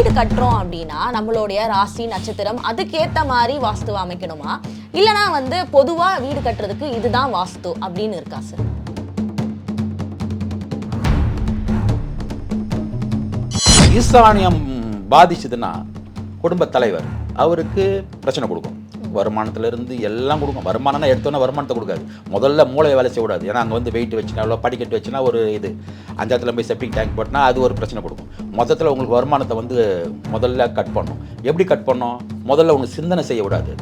வீடு கட்டுறோம் அப்படின்னா நம்மளுடைய ராசி நட்சத்திரம் அதுக்கேற்ற மாதிரி வாஸ்துவை அமைக்கணுமா, இல்லைனா வந்து பொதுவாக வீடு கட்டுறதுக்கு இதுதான் வாஸ்து அப்படின்னு இருக்கா சார்? ஈசானியம் பாதிச்சதுன்னா குடும்ப தலைவர் அவருக்கு பிரச்சனை கொடுக்கும். வருமானத்திலிருந்து எல்லாம் கொடுக்கும். வருமானம்னா எடுத்தோன்னா வருமானத்தை கொடுக்காது. முதல்ல மூளையை வேலை செய்யக்கூடாது. ஏன்னா அங்கே வந்து வெயிட் வச்சுனா படிக்கட்டு வச்சுனா ஒரு இது அஞ்சாத்துல போய் செப்டிக் டேங்க் போட்டினா அது ஒரு பிரச்சனை கொடுக்கும். மொத்தத்தில் உங்களுக்கு வருமானத்தை வந்து முதல்ல கட் பண்ணணும். எப்படி கட் பண்ணணும்? முதல்ல உங்களுக்கு சிந்தனை செய்ய விடாது.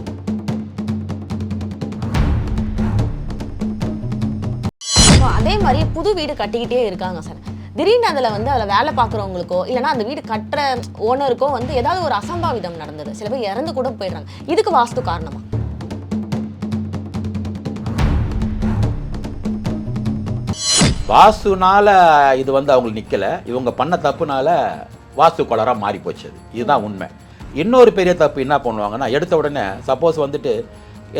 அதே மாதிரி புது வீடு கட்டிக்கிட்டே இருக்காங்க சார். திடீர்னு அதில் வேலை பார்க்குறவங்களுக்கோ இல்லைனா அந்த வீடு கட்டுற ஓனருக்கோ வந்து ஏதாவது ஒரு அசம்பாவிதம் நடந்தது, சில பேர் இறந்து கூட போயிடுறாங்க. இதுக்கு வாஸ்து காரணமா? வாஸ்துனால இது வந்து அவங்களுக்கு நிற்கலை. இவங்க பண்ண தப்புனால வாஸ்து கோளாறாக மாறி போச்சு. இதுதான் உண்மை. இன்னொரு பெரிய தப்பு என்ன பண்ணுவாங்கன்னா, எடுத்த உடனே சப்போஸ் வந்துட்டு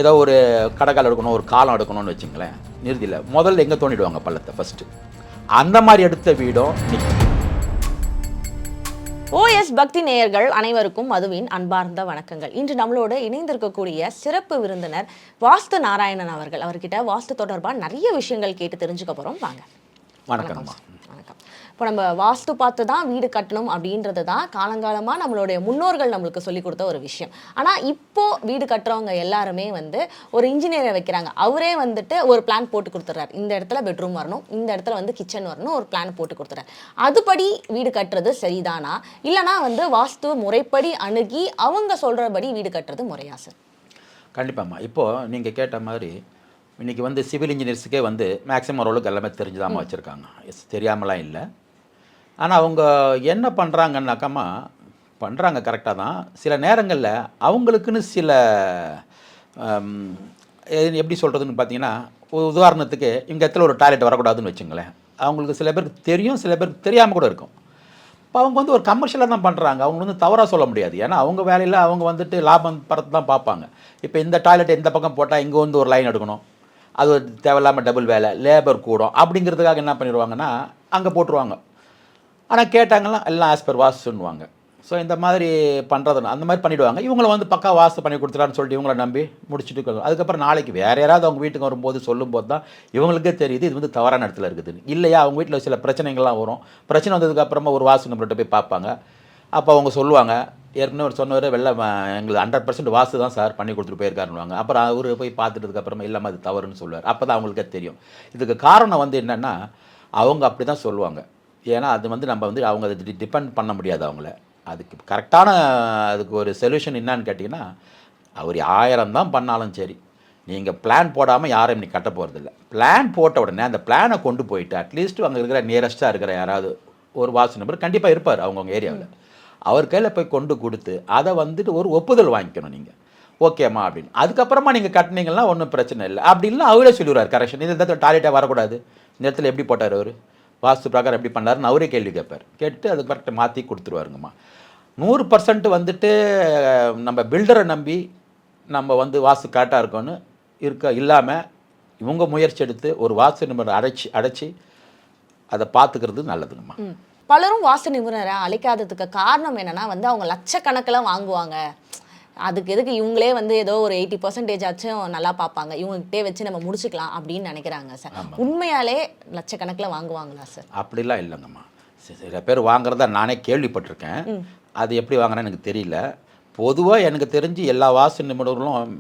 ஏதோ ஒரு கடைக்கால் எடுக்கணும், ஒரு காலம் எடுக்கணும்னு வச்சுங்களேன், நிறுதியில் முதல்ல எங்கே தோண்டிடுவாங்க பள்ளத்தை ஃபஸ்ட்டு. அந்த மாதிரி எடுத்த வீடும் OS பக்தி நேயர்கள் அனைவருக்கும் மதுவின் அன்பார்ந்த வணக்கங்கள். இன்று நம்மளோட இணைந்திருக்கக்கூடிய சிறப்பு விருந்தினர் வாஸ்து நாராயணன் அவர்கள். அவர்கிட்ட வாஸ்து தொடர்பாக நிறைய விஷயங்கள் கேட்டு தெரிஞ்சுக்க போகிறோம். வாங்க. வணக்கம். வணக்கம். இப்போ நம்ம வாஸ்து பார்த்து தான் வீடு கட்டணும் அப்படின்றது தான் காலங்காலமாக நம்மளுடைய முன்னோர்கள் நம்மளுக்கு சொல்லி கொடுத்த ஒரு விஷயம். ஆனால் இப்போது வீடு கட்டுறவங்க எல்லாருமே வந்து ஒரு இன்ஜினியரை வைக்கிறாங்க. அவரே வந்துட்டு ஒரு பிளான் போட்டு கொடுத்துட்றாரு. இந்த இடத்துல பெட்ரூம் வரணும், இந்த இடத்துல வந்து கிச்சன் வரணும், ஒரு பிளான் போட்டு கொடுத்துட்றாரு. அதுபடி வீடு கட்டுறது சரிதானா, இல்லைனா வந்து வாஸ்து முறைப்படி அணுகி அவங்க சொல்கிறபடி வீடு கட்டுறது முறையா சார்? கண்டிப்பாம்மா. இப்போது நீங்கள் கேட்ட மாதிரி இன்றைக்கி வந்து சிவில் இன்ஜினியர்ஸுக்கே வந்து மேக்ஸிமம் ஓரளவுக்கு எல்லாமே தெரிஞ்சுதாமல் வச்சுருக்காங்க. தெரியாமலாம் இல்லை. ஆனால் அவங்க என்ன பண்ணுறாங்கன்னாக்காமா பண்ணுறாங்க கரெக்டாக தான். சில நேரங்களில் அவங்களுக்குன்னு சில எப்படி சொல்கிறதுன்னு பார்த்தீங்கன்னா, உதாரணத்துக்கு இங்கே இடத்துல ஒரு டாய்லெட் வரக்கூடாதுன்னு வச்சுங்களேன். அவங்களுக்கு சில பேருக்கு தெரியும், சில பேருக்கு தெரியாமல் கூட இருக்கும். இப்போ அவங்க வந்து ஒரு கமர்ஷியலாக தான் பண்ணுறாங்க. அவங்க வந்து தவறாக சொல்ல முடியாது. ஏன்னா அவங்க வேலையில் அவங்க வந்துட்டு லாபம் படத்தை தான் பார்ப்பாங்க. இப்போ இந்த டாய்லெட் இந்த பக்கம் போட்டால் இங்கே வந்து ஒரு லைன் எடுக்கணும், அது ஒரு தேவையில்லாமல் டபுள் வேலை, லேபர் கூடும் அப்படிங்கிறதுக்காக என்ன பண்ணிடுவாங்கன்னா அங்கே போட்டுருவாங்க. ஆனால் கேட்டாங்கன்னா எல்லாம் ஆஸ் பர் வாஸ்துன்னுவாங்க. ஸோ இந்த மாதிரி பண்ணுறதுனா அந்த மாதிரி பண்ணிவிடுவாங்க. இவங்களை வந்து பக்கா வாஸ்து பண்ணி கொடுத்துறான்னு சொல்லிட்டு இவங்கள நம்பி முடிச்சுட்டு அதுக்கப்புறம் நாளைக்கு வேறு யாராவது அவங்க வீட்டுக்கு வரும்போது சொல்லும்போது தான் இவங்களுக்கே தெரியுது இது வந்து தவறான இடத்துல இருக்குதுன்னு. இல்லையா அவங்க வீட்டில் சில பிரச்சனைகள்லாம் வரும். பிரச்சனை வந்ததுக்கப்புறமா ஒரு வாஸ்து நம்மள்கிட்ட போய் பார்ப்பாங்க. அப்போ அவங்க சொல்லுவாங்க, ஏற்கனவே ஒரு சொன்னவர் எங்களுக்கு 100% வாஸ்து தான் சார் பண்ணி கொடுத்துட்டு போயிருக்காருன்னுவாங்க. அப்புறம் அவர் போய் பார்த்துட்டதுக்கப்புறமா இல்லாமல் அது தவறுன்னு சொல்லுவார். அப்போ தான் அவங்களுக்கே தெரியும். இதுக்கு காரணம் வந்து என்னென்னா அவங்க அப்படி தான் சொல்லுவாங்க. ஏன்னா அது வந்து நம்ம வந்து அவங்க அதை டிபெண்ட் பண்ண முடியாது அவங்கள. அதுக்கு கரெக்டான அதுக்கு ஒரு சொல்யூஷன் என்னான்னு கேட்டிங்கன்னா, அவர் 1000 தான் பண்ணாலும் சரி, நீங்கள் பிளான் போடாமல் யாரும் இன்னைக்கு கட்ட போகிறதில்ல. பிளான் போட்ட உடனே அந்த பிளானை கொண்டு போயிட்டு அட்லீஸ்ட் அங்கே இருக்கிற நியரஸ்ட்டாக இருக்கிற யாராவது ஒரு வாஸ்து நம்பர் கண்டிப்பாக இருப்பார் அவங்கவுங்க ஏரியாவில். அவர் கையில் போய் கொண்டு கொடுத்து அதை வந்துட்டு ஒரு ஒப்புதல் வாங்கிக்கணும் நீங்கள். ஓகேம்மா அப்படின்னு. அதுக்கப்புறமா நீங்கள் கட்டினீங்கன்னா ஒன்றும் பிரச்சனை இல்லை. அப்படி இல்லை அவரே சொல்லிடுவார் கரெக்ஷன். இந்த இடத்துல டாய்லெட்டே வரக்கூடாது, இந்த இடத்துல எப்படி போட்டார் அவர், வாஸ்து பிரகாரம் எப்படி பண்ணாருன்னு அவரே கேள்வி கேட்பார். கேட்டு அது கரெக்டாக மாற்றி கொடுத்துருவாருங்கம்மா. 100% வந்துட்டு நம்ம பில்டரை நம்பி நம்ம வந்து வாஸ்து கரெக்டாக இருக்கோன்னு இல்லாமல் இவங்க முயற்சி எடுத்து ஒரு வாஸ்து நிபுணரை அடைச்சி அதை பார்த்துக்கிறது நல்லதுங்கம்மா. பலரும் வாஸ்து நிபுணரை அழைக்காததுக்கு காரணம் என்னென்னா வந்து அவங்க லட்சக்கணக்கில் வாங்குவாங்க, அதுக்கு எதுக்கு இவங்களே வந்து ஏதோ ஒரு 80% ஆச்சும் நல்லா பார்ப்பாங்க, இவங்ககிட்டே வச்சு நம்ம முடிச்சுக்கலாம் அப்படின்னு நினைக்கிறாங்க சார். உண்மையாலே லட்சக்கணக்கில் வாங்குவாங்களா சார்? அப்படிலாம் இல்லைங்கம்மா. சில பேர் வாங்குறதா நானே கேள்விப்பட்டிருக்கேன். அது எப்படி வாங்குறேன்னு எனக்கு தெரியல. பொதுவாக எனக்கு தெரிஞ்சு எல்லா வாஸ்து நிபுணர்களும்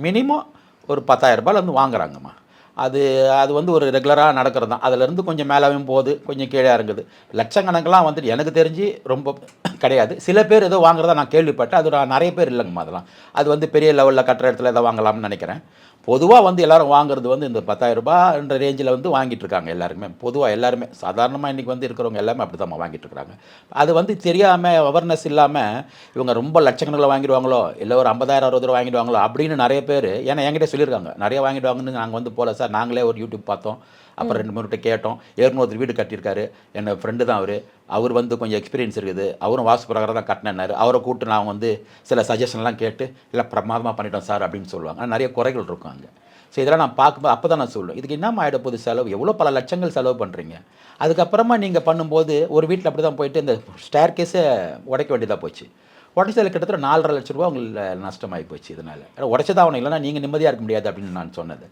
மினிமம் ஒரு 10,000 ரூபாயிலேருந்து வாங்குறாங்கம்மா. அது வந்து ஒரு ரெகுலராக நடக்கிறது தான். அதிலேருந்து கொஞ்சம் மேலேயும் போகுது, கொஞ்சம் கீழே இறங்குது. லட்சக்கணக்கெலாம் வந்துட்டு எனக்கு தெரிஞ்சு ரொம்ப கிடையாது. சில பேர் ஏதோ வாங்குறதா நான் கேள்விப்பட்டேன். அது நிறைய பேர் இல்லைங்கம்மா. அதெல்லாம் அது வந்து பெரிய லெவலில் கட்டுற இடத்துல எதாவது வாங்கலாம்னு நினைக்கிறேன். பொதுவாக வந்து எல்லோரும் வாங்குறது வந்து இந்த 10,000 ரூபாய்ன்ற ரேஞ்சில் வந்து வாங்கிட்டு இருக்காங்க எல்லாருமே. பொதுவாக எல்லாருமே சாதாரணமாக இன்றைக்கி வந்து இருக்கிறவங்க எல்லாமே அப்படி தான் வாங்கிட்டு இருக்கிறாங்க. அது வந்து தெரியாமல் அவேர்னஸ் இல்லாமல் இவங்க ரொம்ப லட்சக்கணக்கில் வாங்கிடுவாங்களோ, இல்லை ஒரு 50,000 60 ரூபா வாங்கிடுவாங்களோ அப்படின்னு நிறைய பேர் ஏன்னா என்கிட்ட சொல்லியிருக்காங்க. நிறைய வாங்கிடுவாங்கன்னு நாங்கள் வந்து போகல சார், நாங்களே ஒரு யூடியூப் பார்த்தோம், அப்புறம் 2 3 கேட்டோம். ஏற்கனவே வீடு கட்டியிருக்காரு, என்னோடய ஃப்ரெண்டு தான் அவர் வந்து கொஞ்சம் எக்ஸ்பீரியன்ஸ் இருக்குது, அவரும் வாஸ்து பிரகாரம் தான் கட்டினார், அவரை கூப்பிட்டு நான் வந்து சில சஜஷன்லாம் கேட்டு இல்லை பிரமாதமாக பண்ணிட்டோம் சார் அப்படின்னு சொல்லுவாங்க. ஆனால் நிறைய குறைகள் இருக்கும் அங்கே. ஸோ இதெல்லாம் நான் பார்க்கும்போது அப்போ தான் நான் சொல்லுவேன், இதுக்கு என்னம்மா ஆகிட போகுது செலவு, எவ்வளோ பல லட்சங்கள் செலவு பண்ணுறீங்க. அதுக்கப்புறமா நீங்கள் பண்ணும்போது ஒரு வீட்டில் அப்படி தான் போயிட்டு இந்த ஸ்டேர் கேஸை உடைக்க வேண்டியதாக போச்சு. உடச்சதில் கிட்டத்தட்ட 4.5 லட்ச ரூபா உங்களுக்கு நஷ்டமாகி போச்சு. இதனால் ஏன்னா உடச்சதாகணும், இல்லைனா நீங்கள் நிம்மதியாக இருக்க முடியாது அப்படின்னு நான் சொன்னது.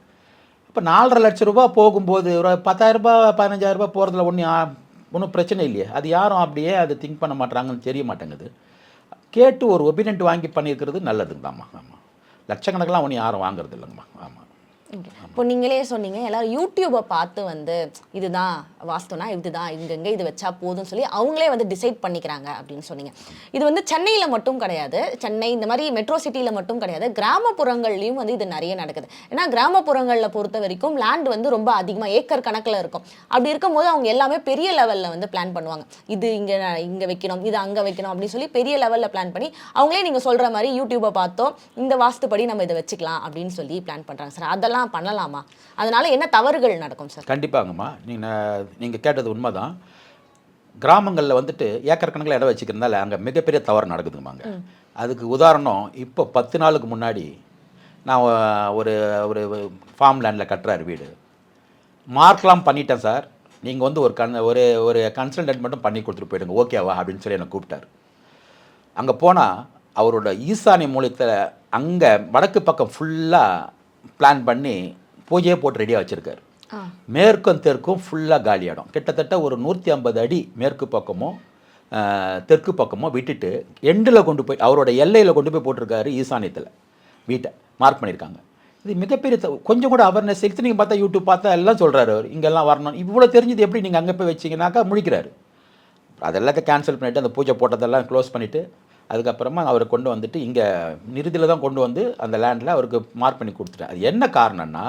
இப்போ 4.5 லட்ச ரூபா போகும்போது ஒரு 10,000 ரூபா 15,000 ரூபா போகிறதுல ஒன்றும் பிரச்சனை இல்லையே. அது யாரும் அப்படியே அதை திங்க் பண்ண மாட்டாங்கன்னு தெரிய மாட்டேங்குது. கேட்டு ஒரு ஒப்பீனியன்ட் வாங்கி பண்ணியிருக்கிறது நல்லதுங்கம்மா. ஆமாம், லட்சக்கணக்கெலாம் ஒன்றும் யாரும் வாங்குறது இல்லைங்கம்மா. ஆமாம். இப்போ நீங்களே சொன்னீங்க எல்லாரும் யூடியூப்பை பார்த்து வந்து இதுதான் வாஸ்துனா இதுதான் இங்கங்கே இது வச்சா போதும்னு சொல்லி அவங்களே வந்து டிசைட் பண்ணிக்கிறாங்க அப்படின்னு சொன்னீங்க. இது வந்து சென்னையில் மட்டும் கிடையாது, சென்னை இந்த மாதிரி மெட்ரோ சிட்டியில் மட்டும் கிடையாது, கிராமப்புறங்கள்லையும் வந்து இது நிறைய நடக்குது. ஏன்னா கிராமப்புறங்களில் பொறுத்த வரைக்கும் லேண்ட் வந்து ரொம்ப அதிகமாக ஏக்கர் கணக்கில் இருக்கும். அப்படி இருக்கும்போது அவங்க எல்லாமே பெரிய லெவலில் வந்து பிளான் பண்ணுவாங்க. இது இங்கே வைக்கணும், இது அங்கே வைக்கணும் அப்படின்னு சொல்லி பெரிய லெவலில் பிளான் பண்ணி அவங்களே நீங்கள் சொல்கிற மாதிரி யூடியூப்பை பார்த்தோம் இந்த வாஸ்துப்படி நம்ம இதை வச்சுக்கலாம் அப்படின்னு சொல்லி பிளான் பண்ணுறாங்க சார். அதெல்லாம் பண்ணலாமா? அதனால என்ன தவறுகள் நடக்கும் சார்? கண்டிப்பாங்கம்மா, நீங்கள் கேட்டது உண்மைதான். கிராமங்களில் வந்துட்டு ஏக்கர் கணக்கில் இடம் வச்சுக்கிறதுனால அங்கே மிகப்பெரிய தவறு நடக்குதுங்கம்மாங்க. அதுக்கு உதாரணம், இப்போ 10 நாளுக்கு முன்னாடி நான் ஒரு ஒரு ஃபார்ம் லேண்டில் கட்டுறாரு வீடு. மார்க்லாம் பண்ணிட்டேன் சார், நீங்கள் வந்து ஒரு கன்சல்டன்ட் மட்டும் பண்ணி கொடுத்துட்டு போயிடுங்க ஓகேவா அப்படின்னு சொல்லி என்னை கூப்பிட்டார். அங்கே போனால் அவரோட ஈசானி மூலியத்தில் அங்கே வடக்கு பக்கம் ஃபுல்லாக பிளான் பண்ணி பூஜையை போட்டு ரெடியாக வச்சுருக்காரு. மேற்கும் தெற்கும் ஃபுல்லாக காலி இடம். கிட்டத்தட்ட ஒரு 150 அடி மேற்கு பக்கமோ தெற்கு பக்கமோ விட்டுட்டு எண்டில் கொண்டு போய் அவரோட எல்லையில் கொண்டு போய் போட்டிருக்காரு. ஈசானியத்தில் வீட்டை மார்க் பண்ணியிருக்காங்க. இது மிகப்பெரிய கொஞ்சம் கூட அவேர்னஸ் எடுத்து நீங்கள் பார்த்தா யூடியூப் பார்த்தா எல்லாம் சொல்கிறாரு அவர் இங்கெல்லாம் வரணும். இவ்வளோ தெரிஞ்சது எப்படி நீங்கள் அங்கே போய் வச்சிங்கனாக்கா முழிக்கிறாரு. அதெல்லாத்தையும் கேன்சல் பண்ணிவிட்டு அந்த பூஜை போட்டதெல்லாம் க்ளோஸ் பண்ணிவிட்டு அதுக்கப்புறமா அவரை கொண்டு வந்துட்டு இங்கே நிறுதியில் தான் கொண்டு வந்து அந்த லேண்டில் அவருக்கு மார்க் பண்ணி கொடுத்துட்டேன். அது என்ன காரணம்னா,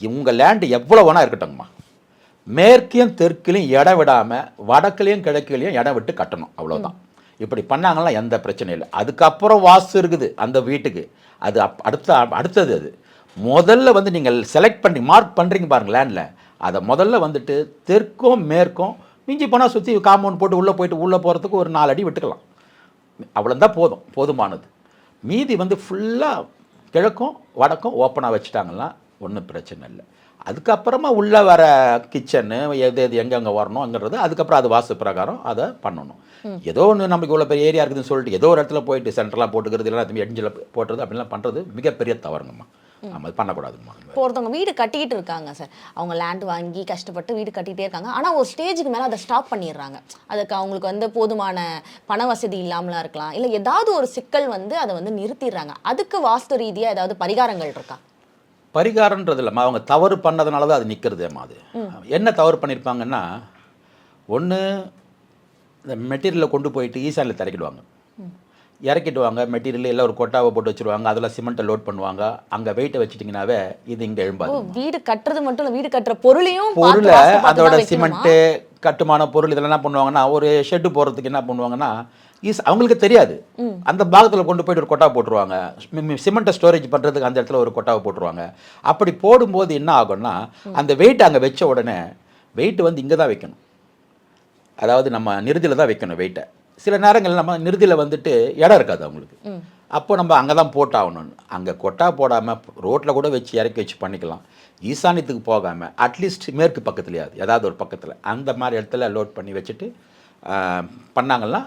உங்கள் லேண்டு எவ்வளோ வேணால் இருக்கட்டும்மா, மேற்கையும் தெற்குலையும் இடம் விடாமல் வடக்குலையும் கிழக்குலையும் இடம் விட்டு கட்டணும், அவ்வளோதான். இப்படி பண்ணாங்கன்னா எந்த பிரச்சனையும் இல்லை. அதுக்கப்புறம் வாஸ்து இருக்குது அந்த வீட்டுக்கு, அது அடுத்தது. அது முதல்ல வந்து நீங்கள் செலக்ட் பண்ணி மார்க் பண்ணுறீங்க பாருங்கள் லேண்டில், அதை முதல்ல வந்துட்டு தெற்கும் மேற்கும் மிஞ்சி போனால் சுற்றி காம்பவுண்ட் போட்டு உள்ளே போகிறதுக்கு ஒரு 4 அடி விட்டுக்கலாம். அவ்வளோதான் போதுமானது. மீதி வந்து ஃபுல்லாக கிழக்கும் வடக்கும் ஓப்பனாக வச்சுட்டாங்கன்னா ஒன்றும் பிரச்சனை இல்லை. அதுக்கப்புறமா உள்ளே வர கிச்சனு எது எங்கெங்கே வரணுங்கிறது அதுக்கப்புறம் அது வாஸ்து பிரகாரம் அதை பண்ணணும். ஏதோ ஒன்று நமக்கு இவ்வளோ பெரிய ஏரியா இருக்குதுன்னு சொல்லிட்டு ஏதோ ஒரு இடத்துல போயிட்டு சென்டர்லாம் போட்டுக்கிறது இல்லைன்னா எட்ஜில் போட்டுறது அப்படின்லாம் பண்ணுறது மிகப்பெரிய தவறுங்கம்மா. ஆமாம், அது பண்ணக்கூடாதுங்கம்மா. இப்போ ஒருத்தவங்க வீடு கட்டிக்கிட்டு இருக்காங்க சார், அவங்க லேண்ட் வாங்கி கஷ்டப்பட்டு வீடு கட்டிகிட்டே இருக்காங்க. ஆனால் ஒரு ஸ்டேஜுக்கு மேலே அதை ஸ்டாப் பண்ணிடுறாங்க. அதுக்கு அவங்களுக்கு வந்து போதுமான பண வசதி இல்லாமலாம் இருக்கலாம், இல்லை ஏதாவது ஒரு சிக்கல் வந்து அதை வந்து நிறுத்திடுறாங்க. அதுக்கு வாஸ்து ரீதியாக ஏதாவது பரிகாரங்கள் இருக்கா? பரிகாரன்றது இல்லாமல் அவங்க தவறு பண்ணதுனால தான் அது நிற்கிறதேம்மா. அது என்ன தவறு பண்ணியிருப்பாங்கன்னா, ஒன்று இந்த மெட்டீரியலை கொண்டு போயிட்டு ஈசானில் திறக்கிடுவாங்க, இறக்கிடுவாங்க. மெட்டீரியல் எல்லாம் ஒரு கொட்டாவை போட்டு வச்சுருவாங்க, அதில் சிமெண்ட்டை லோட் பண்ணுவாங்க. அங்கே வெயிட்டை வச்சுட்டிங்கனாவே இது இங்கே எழும்பாது. வீடு கட்டுறது மட்டும் இல்லை, வீடு கட்டுற பொருளையும் அதோட சிமெண்ட்டு கட்டுமான பொருள் இதெல்லாம் என்ன பண்ணுவாங்கன்னா, ஒரு ஷெட்டு போடுறதுக்கு என்ன பண்ணுவாங்கன்னா, அவங்களுக்கு தெரியாது, அந்த பாகத்தில் கொண்டு போயிட்டு ஒரு கொட்டா போட்டுருவாங்க. சிமெண்ட்டை ஸ்டோரேஜ் பண்ணுறதுக்கு அந்த இடத்துல ஒரு கொட்டாவை போட்டுருவாங்க. அப்படி போடும்போது என்ன ஆகும்னா, அந்த வெயிட் அங்கே வச்ச உடனே வெயிட் வந்து இங்கே தான் வைக்கணும், அதாவது நம்ம நிறுதியில் தான் வைக்கணும் வெயிட்டை. சில நேரங்கள் நம்ம நிறுதியில் வந்துட்டு இடம் இருக்காது அவங்களுக்கு, அப்போ நம்ம அங்கே தான் போட்டாகணும். அங்கே கொட்டா போடாமல் ரோட்டில் கூட வச்சு இறக்கி வச்சு பண்ணிக்கலாம். ஈசானியத்துக்கு போகாமல் அட்லீஸ்ட் மேற்கு பக்கத்துலையாவது ஏதாவது ஒரு பக்கத்தில் அந்த மாதிரி இடத்துல லோட் பண்ணி வச்சுட்டு பண்ணாங்கன்னா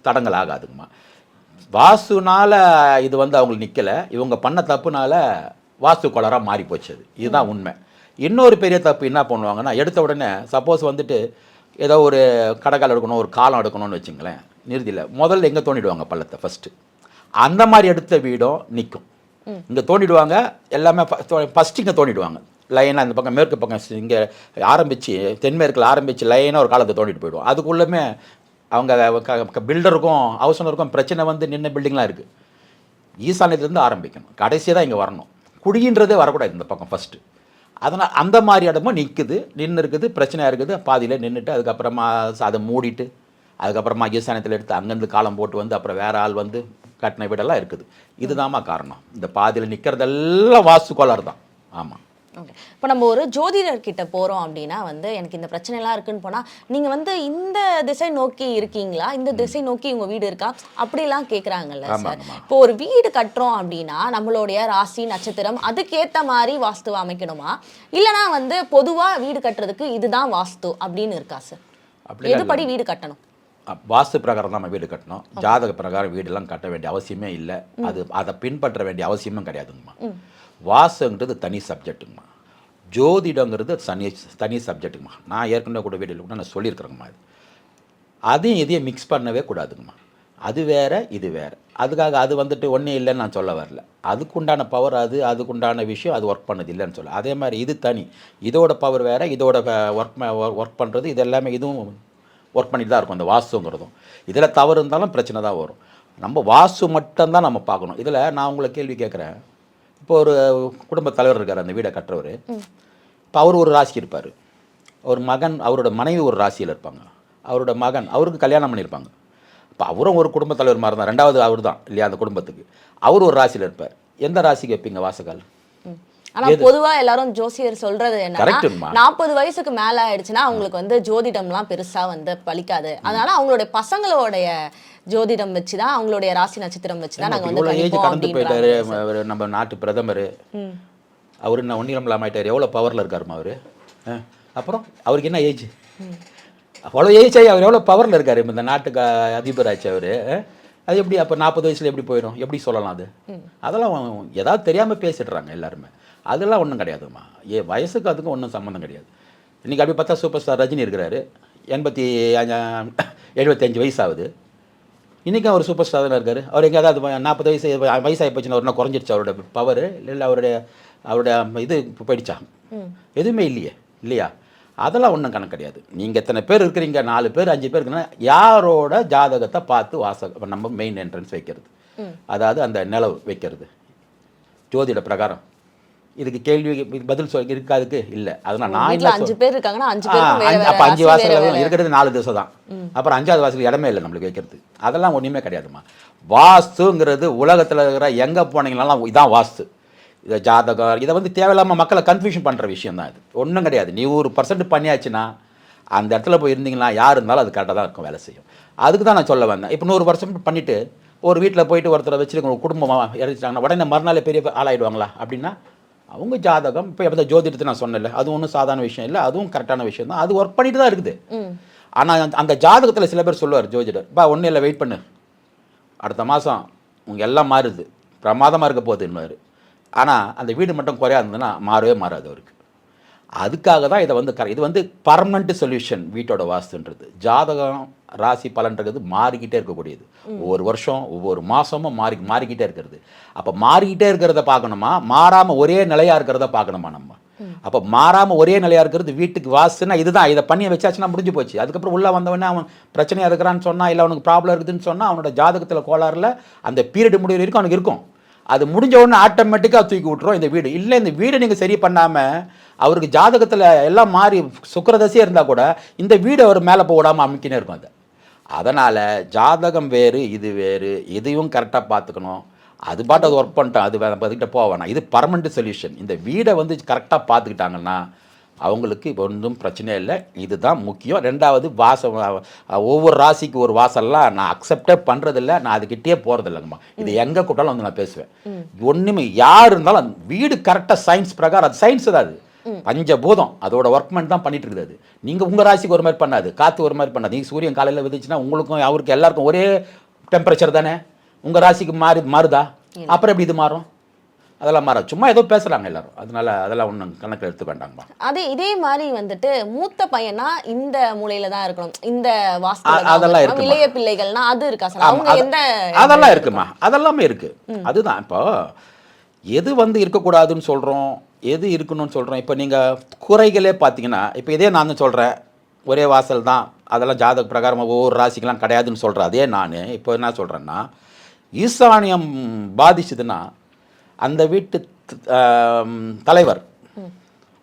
தடங்கள் ஆகாதுங்கம்மா. வாஸ்துனால் இது வந்து அவங்களுக்கு நிற்கலை, இவங்க பண்ண தப்புனால வாஸ்து கோளாறாக மாறி போச்சு. அது இதுதான் உண்மை. இன்னொரு பெரிய தப்பு என்ன பண்ணுவாங்கன்னா, எடுத்த உடனே சப்போஸ் வந்துட்டு ஏதோ ஒரு கடைக்கால் எடுக்கணும், ஒரு காலம் எடுக்கணும்னு வச்சுங்களேன், நிறுதியில் முதல்ல எங்கே தோண்டிடுவாங்க பள்ளத்தை ஃபஸ்ட்டு. அந்த மாதிரி எடுத்த வீடும் நிற்கும். இங்கே தோண்டிடுவாங்க, எல்லாமே ஃபஸ்ட்டு இங்கே தோண்டிடுவாங்க லைனாக. அந்த பக்கம் மேற்கு பக்கம் இங்கே ஆரம்பித்து தென்மேற்கில் ஆரம்பித்து லைனாக ஒரு காலத்தை தோண்டிட்டு போயிடுவோம். அதுக்குள்ளே அவங்க பில்டருக்கும் ஹவுஸ் ஓனருக்கும் பிரச்சனை வந்து நின்ன பில்டிங்லாம் இருக்குது. ஈசானியத்துலேருந்து ஆரம்பிக்கணும், கடைசியாக தான் இங்கே வரணும். குடின்றதே வரக்கூடாது இந்த பக்கம் ஃபஸ்ட்டு. அதனால் அந்த மாதிரி இடமும் நின்று இருக்குது, பிரச்சனையாக இருக்குது. பாதியில் நின்றுட்டு அதுக்கப்புறமா அதை மூடிட்டு அதுக்கப்புறமா ஈசானியத்தில் எடுத்து அங்கேருந்து காலம் போட்டு வந்து அப்புறம் வேறு ஆள் வந்து கட்டின வீடெல்லாம் இருக்குது. இதுதாம்மா காரணம். இந்த பாதியில் நிற்கிறதெல்லாம் வாஸ்து கோளாறு தான். ஆமாம். ஓகே. இப்போ நம்ம ஒரு ஜோதிடர்கிட்ட போகிறோம் அப்படின்னா வந்து எனக்கு இந்த பிரச்சனைலாம் இருக்குன்னு போனால் நீங்கள் வந்து இந்த திசை நோக்கி இருக்கீங்களா, இந்த திசை நோக்கி உங்கள் வீடு இருக்கா, அப்படிலாம் கேட்குறாங்கல்ல சார். இப்போ ஒரு வீடு கட்டுறோம் அப்படின்னா நம்மளுடைய ராசி நட்சத்திரம் அதுக்கேற்ற மாதிரி வாஸ்துவை அமைக்கணுமா, இல்லைனா வந்து பொதுவாக வீடு கட்டுறதுக்கு இதுதான் வாஸ்து அப்படின்னு இருக்கா சார்? எதுபடி வீடு கட்டணும்? வாஸ்து பிரகாரம் தான் நம்ம வீடு கட்டணும். ஜாதக பிரகாரம் வீடெல்லாம் கட்ட வேண்டிய அவசியமே இல்லை. அதை பின்பற்ற வேண்டிய அவசியமும் கிடையாதுங்கம்மா. வாஸ்துங்கிறது தனி சப்ஜெக்ட்டுங்கம்மா. ஜோதிடங்கிறது தனி சப்ஜெக்ட்டுங்கம்மா. நான் ஏற்கனவே கூட வீடியோவில் கூட நான் சொல்லியிருக்கிறேங்கம்மா. அதையும் இதையும் மிக்ஸ் பண்ணவே கூடாதுங்கம்மா. அது வேறு இது வேறு. அதுக்காக அது வந்துட்டு ஒன்றே இல்லைன்னு நான் சொல்ல வரல. அதுக்குண்டான பவர் அதுக்குண்டான விஷயம் அது ஒர்க் பண்ணது இல்லைன்னு சொல்ல. அதே மாதிரி இது தனி. இதோட பவர் வேறு, இதோட ஒர்க் பண்ணுறது இது எல்லாமே இதுவும் ஒர்க் பண்ணிட்டு தான் இருக்கும். அந்த வாஸ்துங்கிறதும் இதில் தவறு இருந்தாலும் பிரச்சனை தான் வரும். நம்ம வாஸ்து மட்டும்தான் நம்ம பார்க்கணும். இதில் நான் உங்களை கேள்வி கேட்குறேன். இப்போ ஒரு குடும்ப தலைவர் இருக்கார், அந்த வீடை கட்டுறவர். இப்போ அவர் ஒரு ராசி இருப்பார், ஒரு மகன் அவரோட மனைவி ஒரு ராசியில் இருப்பாங்க, அவரோட மகன் அவருக்கு கல்யாணம் பண்ணியிருப்பாங்க. இப்போ அவரும் ஒரு குடும்ப தலைவர் மாதிரி தான், ரெண்டாவது அவர் தான் இல்லையா அந்த குடும்பத்துக்கு. அவர் ஒரு ராசியில் இருப்பார். எந்த ராசிக்கு வைப்பீங்க வாசகால்? ஆனா பொதுவா எல்லாரும் ஜோசியர் சொல்றது என்னன்னா 40 வயசுக்கு மேல ஆயிடுச்சுன்னா அவங்களுக்கு வந்து ஜோதிடம்லாம் பெருசா வந்து பலிக்காது, அதனால அவங்களுடைய பசங்களுடைய ஜோதிடம் வச்சுதான் அவங்களுடைய ராசி நட்சத்திரம் வச்சுதான் நாங்க வந்து ஏஜ் கடந்து போயிட்டாரு. நம்ம நாட்டு பிரதமர் அவரு என்ன ஒன்னிரம்பலாம் ஆயிட்டாரு. எவ்வளவு பவர்ல இருக்காருமா அவரு? அப்புறம் அவருக்கு என்ன ஏஜ்? அவ்வளோ ஏஜ் ஆகி அவர் எவ்வளோ பவரில் இருக்காரு. இந்த நாட்டுக்கு அதிபர் ஆச்சு அவர். அது எப்படி அப்போ 40 வயசில் எப்படி போயிடும்? எப்படி சொல்லலாம் அது? அதெல்லாம் ஏதாவது தெரியாமல் பேசிடுறாங்க எல்லாருமே. அதெல்லாம் ஒன்றும் கிடையாதுமா. வயசுக்கு அதுக்கும் ஒன்றும் சம்மந்தம் கிடையாது. இன்றைக்கி அப்படி பார்த்தா சூப்பர் ஸ்டார் ரஜினி இருக்கிறாரு, 75 வயசு ஆகுது. இன்றைக்கி அவர் சூப்பர் ஸ்டார் தானே இருக்கார். அவர் எங்கேயாவது 40 வயசாகி போச்சுன்னா ஒரு குறைஞ்சிருச்சு அவரோட பவர்? இல்லை அவருடைய இது போயிடுச்சா? எதுவுமே இல்லையா? அதெல்லாம் ஒன்றும் கணக்கு கிடையாது. நீங்கள் எத்தனை பேர் இருக்கிறீங்க, 4 பேர் 5 பேர் இருக்குன்னா யாரோட ஜாதகத்தை பார்த்து நம்ம மெயின் என்ட்ரன்ஸ் வைக்கிறது, அதாவது அந்த நிலவு வைக்கிறது ஜோதிட பிரகாரம். இதுக்கு கேள்வி பதில் இருக்காதுக்கு இல்லை. அதனால் நான் 5 பேர் இருக்காங்கன்னா 5 அப்போ 5 வாசல் இருக்கிறது 4 திசை தான். அப்புறம் 5வது வாசல் இடமே இல்லை நம்மளுக்கு வைக்கிறது. அதெல்லாம் ஒன்றுமே கிடையாதுமா. வாஸ்துங்கிறது உலகத்தில் இருக்கிற எங்கே போனீங்கனாலும் இதான் வாஸ்து. இதை ஜாதகம் இதை வந்து தேவையில்லாமல் மக்களை கன்ஃபியூஷன் பண்ணுற விஷயம் தான் இது. ஒன்றும் கிடையாது. நீ 1% பண்ணியாச்சுன்னா அந்த இடத்துல போய் இருந்தீங்கன்னா யார் இருந்தாலும் அது கரெக்டாக தான் இருக்கும், வேலை செய்யும். அதுக்கு தான் நான் சொல்ல வந்தேன். இப்போ 100% பண்ணிவிட்டு ஒரு வீட்டில் போயிட்டு ஒருத்தரை வச்சுருக்க குடும்பமாக இறச்சிட்டாங்கன்னா உடனே மறுநாள் பெரிய ஆளாயிடுவாங்களா? அப்படின்னா அவங்க ஜாதகம் இப்போ எப்போ ஜோதிடத்தை நான் சொன்னேன்ல, அது ஒன்றும் சாதாரண விஷயம் இல்லை, அதுவும் கரெக்டான விஷயம் தான். அது ஒர்க் பண்ணிட்டு தான் இருக்குது. ஆனால் அந்த ஜாதகத்தில் சில பேர் சொல்லுவார் ஜோதிடர், ஒன்றும் இல்லை வெயிட் பண்ணு, அடுத்த மாதம் உங்கள் எல்லாம் மாறுது, பிரமாதமாக இருக்க போகுதுன்னுவார். ஆனால் அந்த வீடு மட்டும் குறையா இருந்ததுன்னா மாறவே மாறாது அவருக்கு. அதுக்காக தான் இது வந்து பர்மனண்ட் சொல்யூஷன். வீட்டோட வாஸ்துன்றது ஜாதகம் ராசி பலன்றது மாறிக்கிட்டே இருக்கக்கூடியது. ஒவ்வொரு வருஷம் ஒவ்வொரு மாதமும் மாறிக்கிட்டே இருக்கிறது. அப்போ மாறிக்கிட்டே இருக்கிறத பார்க்கணுமா, மாறாமல் ஒரே நிலையாக இருக்கிறத பார்க்கணுமா நம்ம? அப்போ மாறாமல் ஒரே நிலையாக இருக்கிறது வீட்டுக்கு வாஸ்துன்னா இதுதான். இதை பண்ணி வச்சாச்சுன்னா முடிஞ்சு போச்சு. அதுக்கப்புறம் உள்ளே வந்தவொடனே அவன் பிரச்சனையாக இருக்கிறான்னு சொன்னால், இல்லை அவனுக்கு ப்ராப்ளம் இருக்குதுன்னு சொன்னால், அவனோட ஜாதகத்தில் கோளாறுல அந்த பீரியட் முடிவு வரைக்கும் அவனுக்கு இருக்கும். அது முடிஞ்ச உடனே ஆட்டோமேட்டிக்காக தூக்கி விட்டுரும் இந்த வீடு. இல்லை இந்த வீடு நீங்கள் சரி பண்ணாமல் அவருக்கு ஜாதகத்தில் எல்லாம் மாறி சுக்கிரதசையே இருந்தால் கூட இந்த வீடு அவர் மேலே போடாமல் அமைக்கினே இருக்கும். அதனால் ஜாதகம் வேறு இது வேறு, இதையும் கரெக்டாக பார்த்துக்கணும். அது பாட்டு அது ஒர்க் பண்ணிட்டோம், அது பார்த்துக்கிட்ட போக வேணாம். இது பர்மனெண்ட் சொல்யூஷன். இந்த வீடை வந்து கரெக்டாக பார்த்துக்கிட்டாங்கன்னா அவங்களுக்கு ஒன்றும் பிரச்சனையே இல்லை. இதுதான் முக்கியம். 2வது வாசம். ஒவ்வொரு ராசிக்கு ஒரு வாசல்லாம் நான் அக்செப்டே பண்ணுறதில்ல, நான் அதுக்கிட்டே போகிறதில்லைங்கம்மா. இது எங்கே கூட்டாலும் வந்து நான் பேசுவேன். ஒன்றுமே யார் இருந்தாலும் வீடு கரெக்டாக சயின்ஸ் பிரகாரம், அது சயின்ஸ் தான். அது பஞ்சபூதம் அதோட ஒர்க்மெண்ட் தான் பண்ணிட்டு இருக்குது. அது நீங்கள் உங்கள் ராசிக்கு ஒரு மாதிரி பண்ணாது, காற்று ஒரு மாதிரி பண்ணாது. நீங்கள் சூரியன் காலையில் விதிச்சுன்னா உங்களுக்கும் அவருக்கு எல்லாருக்கும் ஒரே டெம்பரேச்சர் தானே. உங்கள் ராசிக்கு மாறுதா? அப்புறம் எப்படி இது மாறும்? அதெல்லாம் மாறாது. சும்மா ஏதோ பேசுகிறாங்க எல்லாரும். அதனால அதெல்லாம் ஒன்றும் கணக்கில் எடுத்து வேண்டாங்கம்மா. இதே மாதிரி வந்துட்டு மூத்த பையனா இந்த மூலையில தான் இருக்கணும், இந்த வாஸ்து அதெல்லாம் இருக்கு. இளைய பிள்ளைகள்னா அது இருக்கா சார்? அவங்க எந்த? அதெல்லாம் இருக்குமா, அதெல்லாமே இருக்கு. அதுதான் இப்போ எது வந்து இருக்கக்கூடாதுன்னு சொல்கிறோம், எது இருக்கணும்னு சொல்கிறோம். இப்போ நீங்கள் குறைகளே பார்த்தீங்கன்னா, இப்போ இதே நான் தான் சொல்கிறேன், ஒரே வாசல் தான், அதெல்லாம் ஜாதக பிரகாரம் ஒவ்வொரு ராசிக்கெலாம் கிடையாதுன்னு சொல்கிறேன். அதே நான் இப்போ என்ன சொல்கிறேன்னா, ஈசானியம் பாதிச்சுதுன்னா அந்த வீட்டு தலைவர்,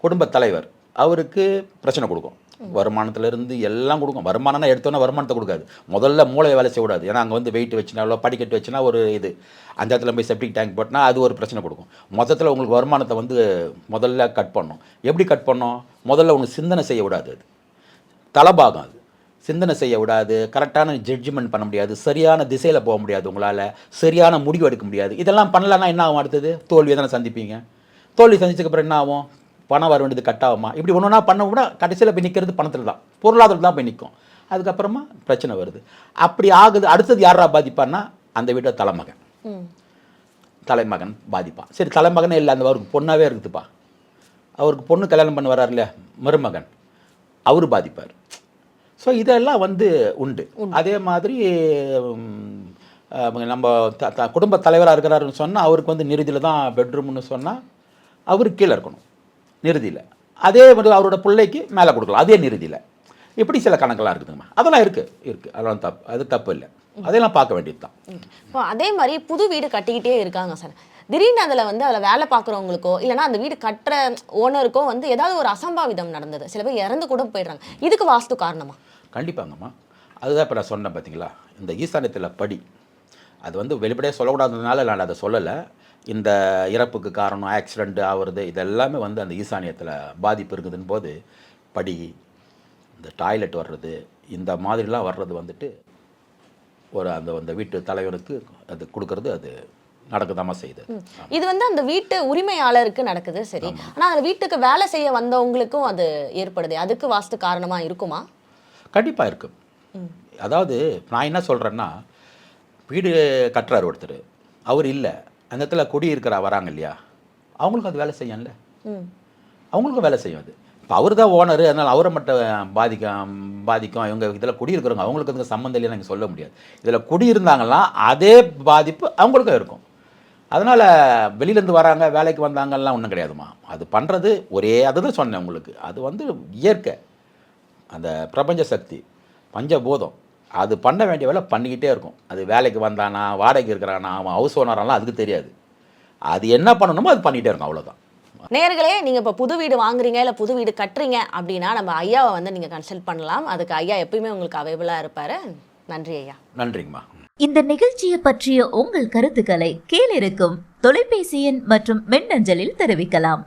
குடும்ப தலைவர், அவருக்கு பிரச்சனை கொடுக்கும். வருமானத்துலேருந்து எல்லாம் கொடுக்கும். வருமானம்னா எடுத்தோன்னா வருமானத்தை கொடுக்காது, முதல்ல மூளையை வேலை செய்ய விடாது. ஏன்னா அங்கே வந்து வெயிட் வச்சுனாலோ படிக்கட்டு வச்சுனா ஒரு இது, அந்த இடத்துல போய் செப்டிக் டேங்க் போட்டினா அது ஒரு பிரச்சனை கொடுக்கும். மொத்தத்தில் உங்களுக்கு வருமானத்தை வந்து முதல்ல கட் பண்ணும். எப்படி கட் பண்ணோம்? முதல்ல ஒன்று சிந்தனை செய்ய விடாது, அது தலைபாகம். அது சிந்தனை செய்ய விடாது, கரெக்டான ஜட்ஜ்மெண்ட் பண்ண முடியாது, சரியான திசையில் போக முடியாது, உங்களால் சரியான முடிவு எடுக்க முடியாது. இதெல்லாம் பண்ணலன்னா என்ன ஆகும்? அடுத்தது தோல்வியை தானே சந்திப்பீங்க. தோல்வி சந்திச்சதுக்கப்புறம் என்ன ஆகும்? பணம் வர வேண்டியது கட் ஆகுமா? இப்படி ஒன்று ஒன்றா பண்ண கூட கடைசியில் போய் நிற்கிறது பணத்தில் தான், பொருளாதாரத்தில் தான் போய் நிற்கும். அதுக்கப்புறமா பிரச்சனை வருது. அப்படி ஆகுது. அடுத்தது யாரா பாதிப்பான்னா அந்த வீட்டை தலைமகன் பாதிப்பான். சரி, தலைமகனே இல்லை, அந்த அவருக்கு பொண்ணாகவே இருக்குதுப்பா, அவருக்கு பொண்ணு கல்யாணம் பண்ண வர்றார் இல்லையா, மருமகன், அவர் பாதிப்பார். ஸோ இதெல்லாம் வந்து உண்டு. அதே மாதிரி நம்ம குடும்ப தலைவராக இருக்கிறாருன்னு சொன்னால் அவருக்கு வந்து நிறுதியில் தான் பெட்ரூம்னு சொன்னால் அவருக்கு கீழே இருக்கணும் நிறுதியில். அதே மாதிரி அவரோட பிள்ளைக்கு மேலே கொடுக்கலாம் அதே நிறுதியில். இப்படி சில கணக்கெல்லாம் இருக்குதுங்கம்மா. அதெல்லாம் இருக்குது, அதெல்லாம் தப்பு, அது தப்பு இல்லை, அதெல்லாம் பார்க்க வேண்டியது தான். இப்போ அதே மாதிரி புது வீடு கட்டிக்கிட்டே இருக்காங்க சார். திடீர்னு அதில் வேலை பார்க்குறவங்களுக்கோ இல்லைனா அந்த வீடு கட்டுற ஓனருக்கோ வந்து ஏதாவது ஒரு அசம்பாவிதம் நடந்தது, சில பேர் இறந்து கூட போயிடுறாங்க. இதுக்கு வாஸ்து காரணமா? கண்டிப்பாங்கம்மா. அதுதான் இப்போ நான் சொன்னேன் பார்த்தீங்களா, இந்த ஈசானியத்தில் படி அது வந்து வெளிப்படையாக சொல்லக்கூடாததுனால நான் அதை சொல்லலை. இந்த இறப்புக்கு காரணம் ஆக்சிடெண்ட் ஆகுறது இதெல்லாமே வந்து அந்த ஈசானியத்தில் பாதிப்பு இருக்குதுன்னு போது படி, இந்த டாய்லெட் வர்றது, இந்த மாதிரிலாம் வர்றது வந்துட்டு ஒரு அந்த வீட்டு தலைவனுக்கு அது கொடுக்கறது அது நடக்கதாமா செய்யுது. இது வந்து அந்த வீட்டு உரிமையாளருக்கு நடக்குது சரி, ஆனால் அந்த வீட்டுக்கு வேலை செய்ய வந்தவங்களுக்கும் அது ஏற்படுது. அதுக்கு வாஸ்து காரணமாக இருக்குமா? கண்டிப்பாக இருக்குது. அதாவது நான் என்ன சொல்கிறேன்னா, வீடு கட்டுறாரு ஒருத்தர், அவர் இல்லை, அந்த இடத்துல குடியிருக்கிறா வராங்க இல்லையா, அவங்களுக்கும் அது வேலை செய்யும்ல, அவங்களுக்கும் வேலை செய்யும். அது இப்போ அவர் தான் ஓனர், அதனால் அவரை மட்டும் பாதிக்கும். இவங்க இதில் குடியிருக்கிறவங்க அவங்களுக்கு அதுக்கு சம்மந்தம் இல்லைன்னு எனக்கு சொல்ல முடியாது. இதில் குடியிருந்தாங்கன்னா அதே பாதிப்பு அவங்களுக்கும் இருக்கும். அதனால் வெளியிலேருந்து வராங்க வேலைக்கு வந்தாங்கலாம் ஒன்றும் கிடையாதுமா. அது பண்ணுறது ஒரே அதுதான் சொன்னேன் உங்களுக்கு, அது வந்து இயற்கை, அந்த பிரபஞ்ச சக்தி, பஞ்சபூதம், அது பண்ண வேண்டிய வேலை பண்ணிக்கிட்டே இருக்கும். அது வேலைக்கு வந்தானா வாடகைக்கு இருக்கிறானா அவன் ஹவுஸ் ஓனரெல்லாம் அதுக்கு தெரியாது. அது என்ன பண்ணணுமோ அது பண்ணிகிட்டே இருக்கும், அவ்வளோதான். நேயர்களே, நீங்கள் இப்போ புது வீடு வாங்குறீங்க இல்லை புது வீடு கட்டுறீங்க அப்படின்னா நம்ம ஐயாவை வந்து நீங்கள் கன்சல்ட் பண்ணலாம். அதுக்கு ஐயா எப்பயுமே உங்களுக்கு அவைலபிளாக இருப்பார். நன்றி ஐயா. நன்றிங்கம்மா. இந்த நிகழ்ச்சியை பற்றிய உங்கள் கருத்துக்களை கீழிருக்கும் தொலைபேசி எண் மற்றும் மின்னஞ்சலில் தெரிவிக்கலாம்.